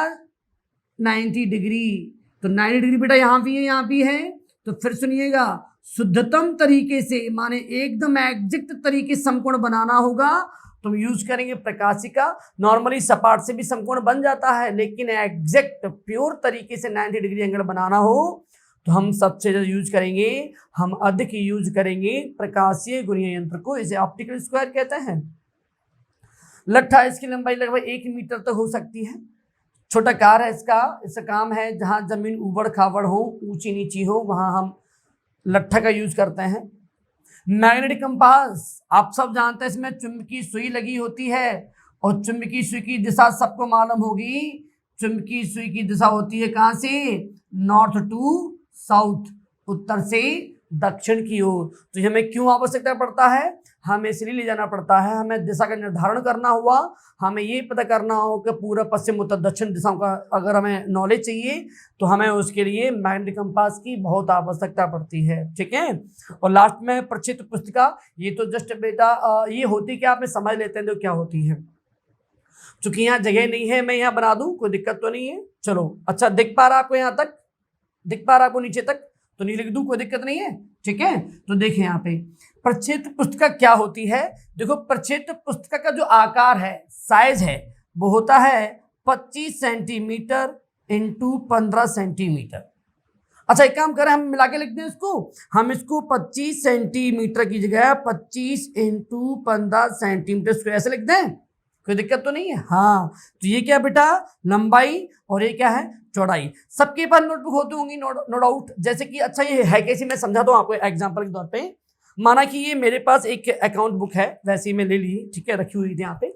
90 डिग्री। तो 90 डिग्री बेटा यहाँ भी है, यहाँ भी है। तो फिर सुनिएगा, शुद्धतम तरीके से माने एकदम एग्जैक्ट तरीके से समकोण बनाना होगा तो हम यूज करेंगे प्रकाशिका। नॉर्मली सपाट से भी समकोण बन जाता है, लेकिन एग्जैक्ट प्योर तरीके से 90 डिग्री एंगल बनाना हो तो हम सबसे ज्यादा यूज करेंगे, हम अधिक यूज करेंगे प्रकाशीय गुणीय यंत्र को, इसे ऑप्टिकल स्क्वायर कहते हैं। लट्ठा, इसकी लंबाई लगभग 1 मीटर तक हो सकती है। छोटा कार है इसका काम है जहां जमीन उबड़ खाबड़ हो, ऊंची नीची हो, वहां हम लट्ठा का यूज करते हैं। मैग्नेटिक कंपास, आप सब जानते हैं इसमें चुंबकीय सुई लगी होती है, और चुंबकीय सुई की दिशा सबको मालूम होगी। चुंबकीय सुई की दिशा होती है कहां से, नॉर्थ टू साउथ, उत्तर से दक्षिण की ओर। तो हमें क्यों आवश्यकता पड़ता है, हमें इसलिए ले जाना पड़ता है, हमें दिशा का निर्धारण करना हुआ, हमें ये पता करना हो कि पूरा पश्चिम उत्तर दक्षिण दिशाओं का अगर हमें नॉलेज चाहिए तो हमें उसके लिए मैग्नेटिक कंपास की बहुत आवश्यकता पड़ती है। ठीक है, और लास्ट में प्रचित्र पुस्तिका, ये तो जस्ट बेटा ये होती क्या, आप में समझ लेते हैं तो क्या होती है। चूंकि यहाँ जगह नहीं है, मैं यहाँ बना दूं, कोई दिक्कत तो नहीं है। चलो, अच्छा दिख पा रहा आपको, यहाँ तक दिख पा रहा आपको, नीचे तक तो नहीं लिख दूं, कोई दिक्कत नहीं है। ठीक है, तो देखें यहाँ पे प्रक्षेत्र पुस्तिका क्या होती है। देखो, प्रक्षेत्र पुस्तिका का जो आकार है, साइज है, वो होता है 25 सेंटीमीटर इंटू 15 सेंटीमीटर। अच्छा, एक काम करें, हम मिला के लिख दें इसको, हम इसको 25 सेंटीमीटर की जगह 25 इंटू 15 सेंटीमीटर इसको ऐसे लिख दें, कोई दिक्कत तो नहीं है। हाँ, तो ये क्या बेटा, लंबाई, और ये क्या है, चौड़ाई। सबके पास नोटबुक होती होंगी, नो डाउट। जैसे कि अच्छा ये है कैसे, मैं समझाता हूँ आपको एग्जांपल के तौर पे। माना कि ये मेरे पास एक अकाउंट बुक है, वैसे ही मैं ले ली, ठीक है, रखी हुई थी यहाँ पे।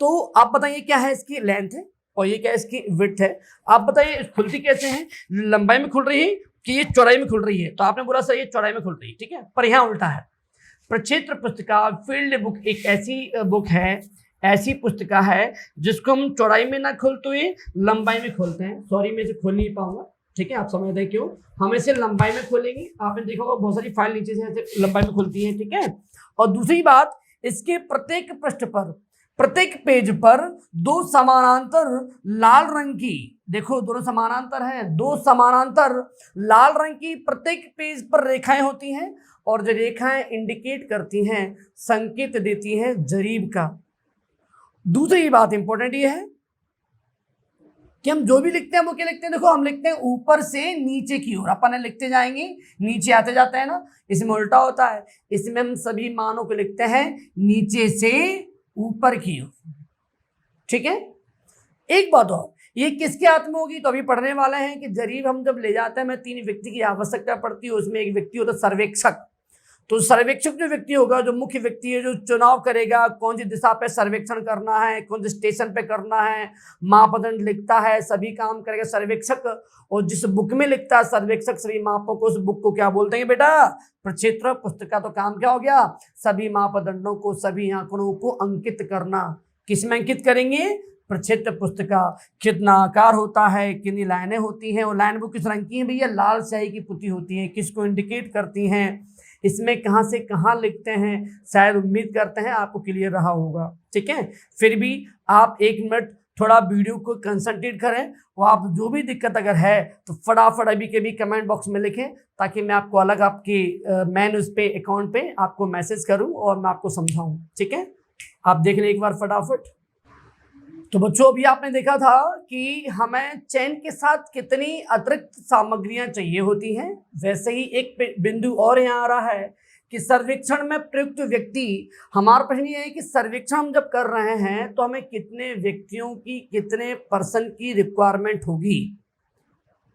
तो आप बताइए क्या है इसकी लेंथ है और ये क्या है इसकी विड्थ है। आप बताइए खुलती कैसे है, लंबाई में खुल रही है कि ये चौड़ाई में खुल रही है। तो आपने बोला सर ये चौड़ाई में खुल रही है, ठीक है, पर यहाँ उल्टा है। प्रक्षेत्र पुस्तिका फील्ड बुक एक ऐसी बुक है, ऐसी पुस्तिका है जिसको हम चौड़ाई में ना खोलते हुए लंबाई में खोलते हैं। सॉरी, मैं इसे खोल नहीं पाऊंगा, ठीक है, आप समझते हैं क्यों, हम इसे लंबाई में खोलेंगे। आपने देखा होगा बहुत सारी फाइल नीचे से ऐसे लंबाई में खुलती है, ठीक है। और दूसरी बात, इसके प्रत्येक पृष्ठ पर, प्रत्येक पेज पर दो समानांतर लाल रंग की, देखो दोनों समानांतर है, दो समानांतर लाल रंग की प्रत्येक पेज पर रेखाएं होती हैं, और जो रेखाएं इंडिकेट करती हैं, संकेत देती हैं जरीब का। दूसरी बात इंपॉर्टेंट ये है कि हम जो भी लिखते हैं वो क्या लिखते हैं, देखो हम लिखते हैं ऊपर से नीचे की ओर, अपन लिखते जाएंगे, नीचे आते जाते हैं ना, इसमें उल्टा होता है। इसमें हम सभी मानों को लिखते हैं नीचे से ऊपर की ओर, ठीक है। एक बात और, ये किसके हाथ में होगी, तो अभी पढ़ने वाले हैं कि जरीब हम जब ले जाते हैं, हमें 3 व्यक्ति की आवश्यकता पड़ती है। उसमें एक व्यक्ति होता है सर्वेक्षक। तो सर्वेक्षक जो व्यक्ति होगा, जो मुख्य व्यक्ति है, जो चुनाव करेगा कौन सी दिशा पे सर्वेक्षण करना है, कौन से स्टेशन पे करना है, मापदंड लिखता है, सभी काम करेगा सर्वेक्षक। और जिस बुक में लिखता है सर्वेक्षक सभी मापों को, उस बुक को क्या बोलते हैं बेटा, प्रक्षेत्र पुस्तिका। तो काम क्या हो गया, सभी मापदंडों को, सभी आंकड़ों को अंकित करना, किस में अंकित करेंगे? प्रक्षेत्र पुस्तिका। कितना आकार होता है, कितनी लाइनें होती हैं, और लाइन वो किस रंग की हैं भैया? लाल स्याही की पुती होती है। किसको इंडिकेट करती हैं? इसमें कहाँ से कहाँ लिखते हैं? शायद उम्मीद करते हैं आपको क्लियर रहा होगा। ठीक है, फिर भी आप 1 मिनट थोड़ा वीडियो को कंसंट्रेट करें, और आप जो भी दिक्कत अगर है तो फटाफट अभी के भी कमेंट बॉक्स में लिखें, ताकि मैं आपको अलग आपकी मैन उस पे अकाउंट पे आपको मैसेज करूं और मैं आपको समझाऊं। ठीक है, आप देख लें एक बार फटाफट। तो बच्चों, अभी आपने देखा था कि हमें चेन के साथ कितनी अतिरिक्त सामग्रियां चाहिए होती हैं। वैसे ही एक बिंदु और यहाँ आ रहा है कि सर्वेक्षण में प्रयुक्त व्यक्ति, हमारा प्रश्न ये है कि सर्वेक्षण हम जब कर रहे हैं तो हमें कितने व्यक्तियों की, कितने पर्सन की रिक्वायरमेंट होगी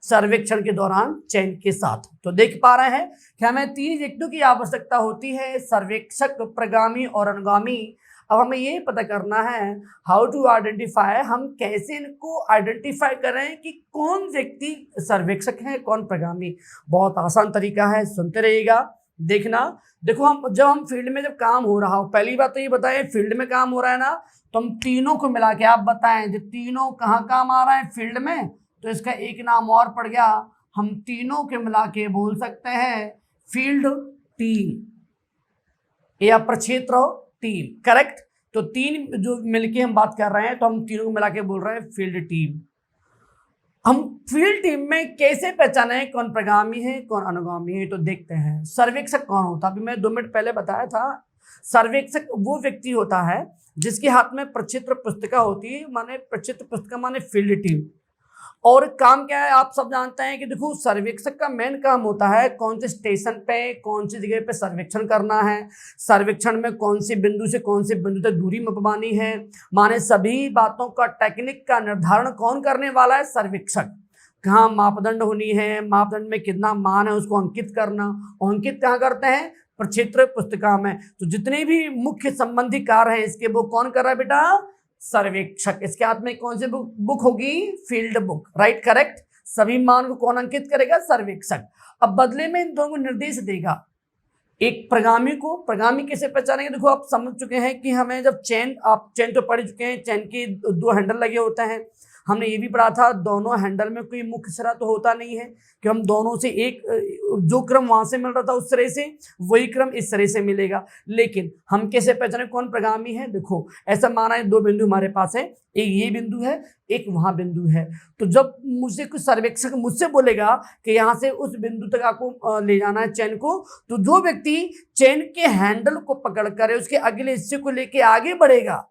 सर्वेक्षण के दौरान चयन के साथ। तो देख पा रहे हैं कि हमें 3 व्यक्तियों की आवश्यकता होती है, सर्वेक्षक, प्रगामी और अनुगामी। अब हमें ये पता करना है हाउ टू आइडेंटिफाई, हम कैसे इनको आइडेंटिफाई करें कि कौन व्यक्ति सर्वेक्षक है, कौन प्रगामी। बहुत आसान तरीका है, सुनते रहिएगा, देखना। देखो, हम जब फील्ड में जब काम हो रहा हो, पहली बात तो ये बताएं, फील्ड में काम हो रहा है ना, तो हम तीनों को मिला के आप बताएं जो तीनों कहाँ काम आ रहा है फील्ड में, तो इसका एक नाम और पड़ गया, हम तीनों के मिला के बोल सकते हैं फील्ड टीम या प्रक्षेत्र टीम। करेक्ट। तो 3 जो मिलके हम बात कर रहे हैं, तो हम तीनों को मिला के बोल रहे हैं फील्ड टीम। हम फील्ड टीम में कैसे पहचाने कौन प्रगामी है, कौन अनुगामी है? तो देखते हैं सर्वेक्षक कौन होता है। अभी मैं 2 मिनट पहले बताया था, सर्वेक्षक वो व्यक्ति होता है जिसके हाथ में प्रक्षेत्र पुस्तिका होती है, माने प्रक्षेत्र पुस्तिका माने फील्ड टीम। और काम क्या है आप सब जानते हैं कि देखो, सर्वेक्षक का मेन काम होता है कौन से स्टेशन पे, कौन सी जगह पे सर्वेक्षण करना है, सर्वेक्षण में कौन से बिंदु से कौन से बिंदु तक दूरी मपवानी है, माने सभी बातों का टेक्निक का निर्धारण कौन करने वाला है? सर्वेक्षक। कहाँ मापदंड होनी है, मापदंड में कितना मान है उसको अंकित करना, और अंकित कहाँ करते हैं? प्रक्षेत्र पुस्तिका में। तो जितने भी मुख्य संबंधी कार्य हैं इसके, वो कौन कर रहा है बेटा? सर्वेक्षक। इसके हाथ में कौन सी बुक होगी? Field book. Right, correct. सभी मान को कौन अंकित करेगा? सर्वेक्षक। अब बदले में इन दोनों को निर्देश देगा, एक प्रगामी को। प्रगामी कैसे पहचानेंगे? देखो, आप समझ चुके हैं कि हमें जब चेन, आप चेन तो पढ़ चुके हैं, चेन के 2 हैंडल लगे होते हैं। हमने ये भी पढ़ा था दोनों हैंडल में कोई मुख्य सिरा तो होता नहीं है कि हम दोनों से एक, जो क्रम वहां से मिल रहा था उस सिरे से वही क्रम इस सिरे से मिलेगा। लेकिन हम कैसे पहचाने कौन प्रगामी है? देखो, ऐसा माना है 2 बिंदु हमारे पास है, एक ये बिंदु है, एक वहां बिंदु है। तो जब मुझे कुछ सर्वेक्षक मुझसे बोलेगा कि यहाँ से उस बिंदु तक आपको ले जाना है चेन को, तो जो व्यक्ति चेन के हैंडल को पकड़ कर उसके अगले हिस्से को लेके आगे बढ़ेगा,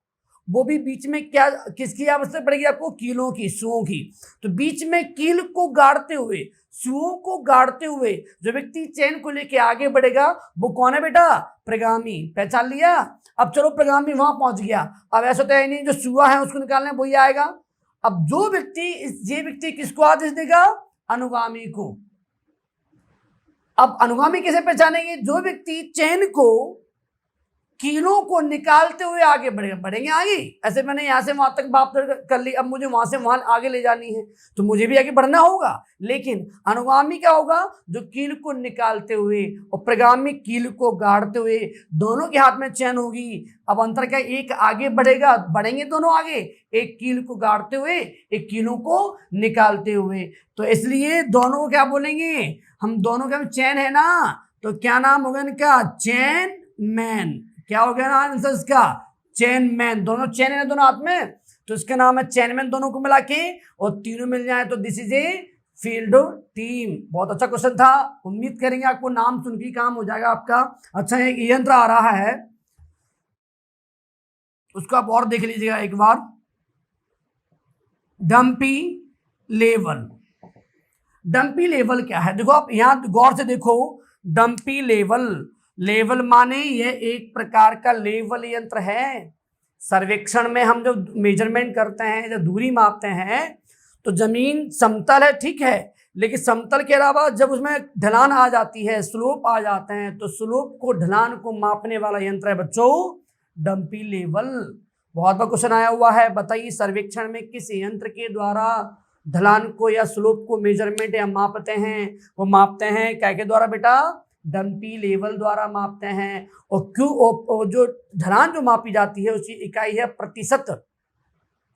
वो भी बीच में क्या, किसकी आवश्यकता पड़ेगी आपको? कीलों की, सुओं की। तो बीच में कील को गाड़ते हुए, सुओं को गाड़ते हुए जो व्यक्ति चेन को लेके आगे बढ़ेगा वो कौन है बेटा? प्रगामी। पहचान लिया? अब चलो, प्रगामी वहां पहुंच गया, अब ऐसा तो है नहीं जो सुआ है उसको निकालने वही आएगा। अब जो व्यक्ति, ये व्यक्ति किसको आदेश देगा? अनुगामी को। अब अनुगामी कैसे पहचानेंगे? जो व्यक्ति चेन को, कीलों को निकालते हुए आगे बढ़ेंगे आगे। ऐसे मैंने यहाँ से वहां तक बात कर ली, अब मुझे वहां से वहां आगे ले जानी है तो मुझे भी आगे बढ़ना होगा। लेकिन अनुगामी क्या होगा? जो कील को निकालते हुए, और प्रगामी कील को गाड़ते हुए, दोनों के हाथ में चेन होगी। अब अंतर क्या? एक आगे बढ़ेगा, बढ़ेंगे दोनों आगे, एक कील को गाड़ते हुए, एक कीलों को निकालते हुए। तो इसलिए दोनों को क्या बोलेंगे हम? दोनों का चेन है ना, तो क्या नाम होगा इनका? Chain man. क्या हो गया ना आंसर इसका? Chain man. दोनों चेन है ना दोनों हाथ में, तो इसका नाम है चेन मैन। दोनों को मिला के और तीनों मिल जाए तो this is a field team. बहुत अच्छा क्वेश्चन था, उम्मीद करेंगे आपको नाम सुन के काम हो जाएगा आपका। अच्छा, एक यंत्र आ रहा है, उसको आप और देख लीजिएगा एक बार। Dumpy level. डंपी लेवल क्या है? देखो, आप यहां गौर से देखो, डंपी लेवल, लेवल माने यह एक प्रकार का लेवल यंत्र है। सर्वेक्षण में हम जो मेजरमेंट करते हैं, जो दूरी मापते हैं, तो जमीन समतल है, ठीक है, लेकिन समतल के अलावा जब उसमें ढलान आ जाती है, स्लोप आ जाते हैं, तो स्लोप को, ढलान को मापने वाला यंत्र है बच्चों डंपी लेवल। बहुत बार क्वेश्चन आया हुआ है, बताइए सर्वेक्षण में किस यंत्र के द्वारा ढलान को या स्लोप को मेजरमेंट या मापते हैं? वो मापते हैं क्या के द्वारा बेटा? डंपी लेवल द्वारा मापते हैं। और क्यू और जो ढलान जो मापी जाती है उसकी इकाई है प्रतिशत।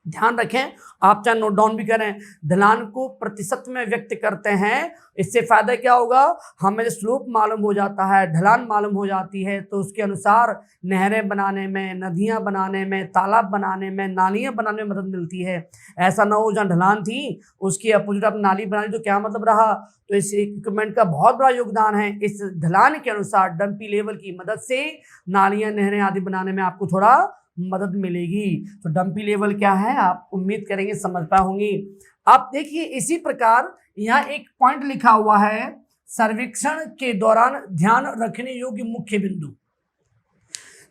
ध्यान रखें, आप चाहे नोट डाउन भी करें, ढलान को प्रतिशत में व्यक्त करते हैं। इससे फायदा क्या होगा, हमें स्लोप मालूम हो जाता है, ढलान मालूम हो जाती है, तो उसके अनुसार नहरें बनाने में, नदियां बनाने में, तालाब बनाने में, नालियां बनाने में मदद मिलती है। ऐसा ना हो जहाँ ढलान थी उसकी अपोजिट आप नाली बना ली तो क्या मतलब रहा। तो इस इक्विपमेंट का बहुत बड़ा योगदान है। इस ढलान के अनुसार डंपी लेवल की मदद से नालियां, नहरें आदि बनाने में आपको थोड़ा मदद मिलेगी। तो डंपी लेवल क्या है आप उम्मीद करेंगे समझ पाए होंगे। आप देखिए इसी प्रकार यहाँ एक पॉइंट लिखा हुआ है, सर्वेक्षण के दौरान ध्यान रखने योग्य मुख्य बिंदु।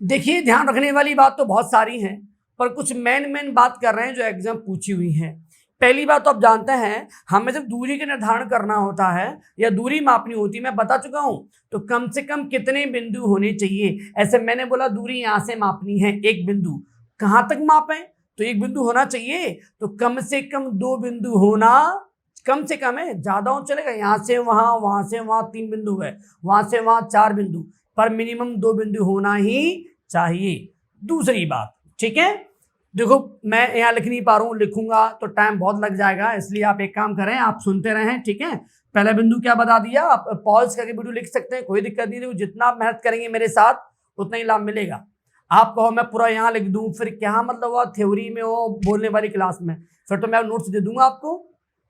देखिए ध्यान रखने वाली बात तो बहुत सारी हैं, पर कुछ मेन बात कर रहे हैं जो एग्जाम पूछी हुई है। पहली बात तो आप जानते हैं, हमें जब दूरी का निर्धारण करना होता है या दूरी मापनी होती है, मैं बता चुका हूं, तो कम से कम कितने बिंदु होने चाहिए। ऐसे मैंने बोला दूरी यहां से मापनी है, एक बिंदु, कहां तक मापें, तो एक बिंदु होना चाहिए। तो कम से कम 2 बिंदु होना, कम से कम है, ज्यादा हो चलेगा, यहां से वहां 3 बिंदु है, वहां से वहां 4 बिंदु, पर मिनिमम 2 बिंदु होना ही चाहिए। दूसरी बात, ठीक है, देखो मैं यहाँ लिख नहीं पा रहा हूँ, लिखूंगा तो टाइम बहुत लग जाएगा, इसलिए आप एक काम करें, आप सुनते रहें, ठीक है। पहला बिंदु क्या बता दिया, आप पॉज करके वीडियो लिख सकते हैं, कोई दिक्कत नहीं। देखो जितना आप मेहनत करेंगे मेरे साथ उतना ही लाभ मिलेगा। आप कहो मैं पूरा यहाँ लिख दूं, फिर क्या मतलब हुआ, थ्योरी में हो, बोलने वाली क्लास में, फिर तो मैं नोट्स दे दूंगा आपको।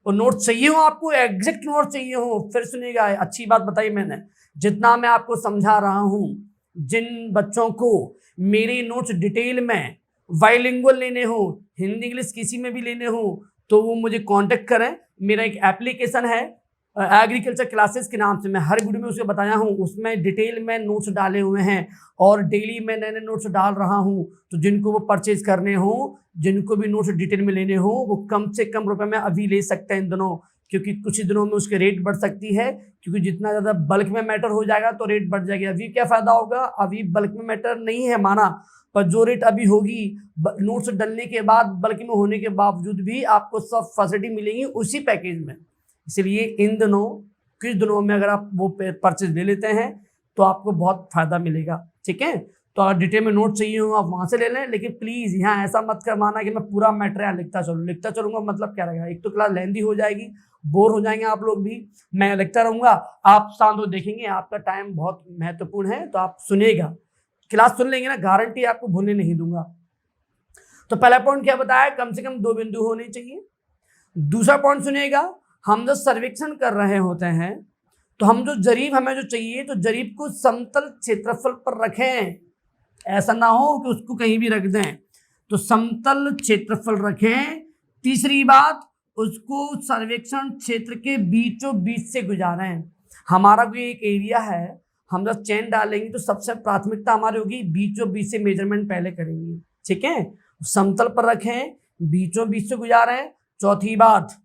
और नोट्स चाहिए हो आपको, एग्जैक्ट नोट्स चाहिए हो, फिर सुनिएगा, अच्छी बात बताई मैंने, जितना मैं आपको समझा रहा हूँ, जिन बच्चों को मेरे नोट्स डिटेल में बाइलिंगुअल लेने हो, हिंदी इंग्लिश किसी में भी लेने हो, तो वो मुझे कांटेक्ट करें। मेरा एक एप्लीकेशन है एग्रीकल्चर क्लासेस के नाम से, मैं हर वीडियो में उसे बताया हूँ, उसमें डिटेल में नोट्स डाले हुए हैं और डेली मैं नए नए नोट्स डाल रहा हूँ। तो जिनको वो परचेज करने हो, जिनको भी नोट्स डिटेल में लेने हो, वो कम से कम रुपए में अभी ले सकते हैं इन दिनों, क्योंकि कुछ ही दिनों में उसके रेट बढ़ सकती है, क्योंकि जितना ज़्यादा बल्क में मैटर हो जाएगा तो रेट बढ़ जाएगी। अभी क्या फ़ायदा होगा, अभी बल्क में मैटर नहीं है माना, पर जो रेट अभी होगी नोट्स डलने के बाद, बल्क में होने के बावजूद भी आपको सब फैसिलिटी मिलेंगी उसी पैकेज में। इसलिए इन दिनों, कुछ दिनों में अगर आप वो परचेज ले लेते हैं तो आपको बहुत फायदा मिलेगा, ठीक है। तो अगर डिटेल में नोट चाहिए हो आप वहां से ले लें, लेकिन प्लीज़ यहाँ ऐसा मत करवाना कि मैं पूरा मैटर लिखता चलूंगा, मतलब क्या रहेगा, एक तो क्लास लेंदी हो जाएगी, बोर हो जाएंगे आप लोग भी, मैं लिखता रहूंगा, आप शांत हो देखेंगे, आपका टाइम बहुत महत्वपूर्ण है, तो आप सुनेगा, क्लास सुन लेंगे ना, गारंटी आपको भूलने नहीं दूंगा। तो पहला पॉइंट क्या बताया, कम से कम 2 बिंदु होने चाहिए। दूसरा पॉइंट सुनिएगा, हम जो सर्वेक्षण कर रहे होते हैं तो हम जो जरीब हमें जो चाहिए, तो जरीब को समतल क्षेत्रफल पर रखें, ऐसा ना हो कि उसको कहीं भी रख दें, तो समतल क्षेत्रफल रखें। तीसरी बात, उसको सर्वेक्षण क्षेत्र के बीचों बीच से गुजारें। हमारा कोई एक एरिया है, हम जब चेन डालेंगे तो सबसे प्राथमिकता हमारी होगी बीचों बीच से मेजरमेंट पहले करेंगे, ठीक है, समतल पर रखें, बीचों बीच से गुजारें। चौथी बात,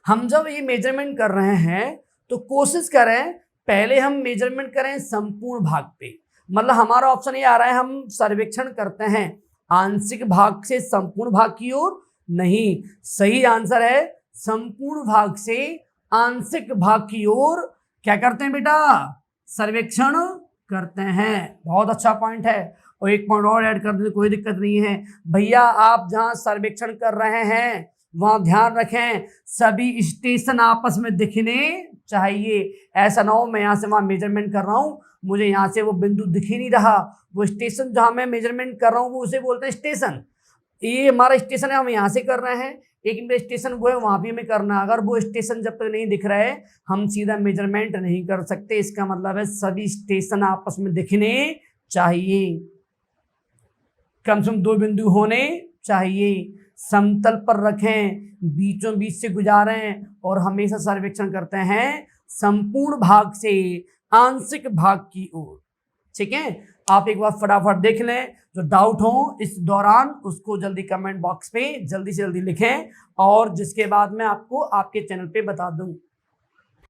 हम जब ये मेजरमेंट कर रहे हैं तो कोशिश करें पहले हम मेजरमेंट करें संपूर्ण भाग पे, मतलब हमारा ऑप्शन ये आ रहा है, हम सर्वेक्षण करते हैं आंशिक भाग से संपूर्ण भाग की ओर, नहीं, सही आंसर है संपूर्ण भाग से आंशिक भाग की ओर क्या करते हैं बेटा, सर्वेक्षण करते हैं। बहुत अच्छा पॉइंट है। और एक पॉइंट और ऐड कर दें, कोई दिक्कत नहीं है भैया, आप जहां सर्वेक्षण कर रहे हैं वहां ध्यान रखें सभी स्टेशन आपस में दिखने चाहिए। ऐसा ना हो मैं यहाँ से वहां मेजरमेंट कर रहा हूँ, मुझे यहाँ से वो बिंदु दिख ही नहीं रहा, वो स्टेशन जहां मैं मेजरमेंट कर रहा हूँ वो उसे बोलते हैं स्टेशन, ये हमारा स्टेशन है, हम यहाँ से कर रहे हैं, एक मेरा स्टेशन वो है वहां भी हमें करना है। अगर वो स्टेशन जब तक नहीं दिख रहा है हम सीधा मेजरमेंट नहीं कर सकते। इसका मतलब है सभी स्टेशन आपस में दिखने चाहिए, कम से कम 2 बिंदु होने चाहिए, समतल पर रखें, बीचों बीच से गुजारें, और हमेशा सर्वेक्षण करते हैं संपूर्ण भाग से आंशिक भाग की ओर, ठीक है। आप एक बार फटाफट देख लें, जो डाउट हो इस दौरान उसको जल्दी कमेंट बॉक्स पे जल्दी से जल्दी लिखें, और जिसके बाद मैं आपको आपके चैनल पे बता दूं।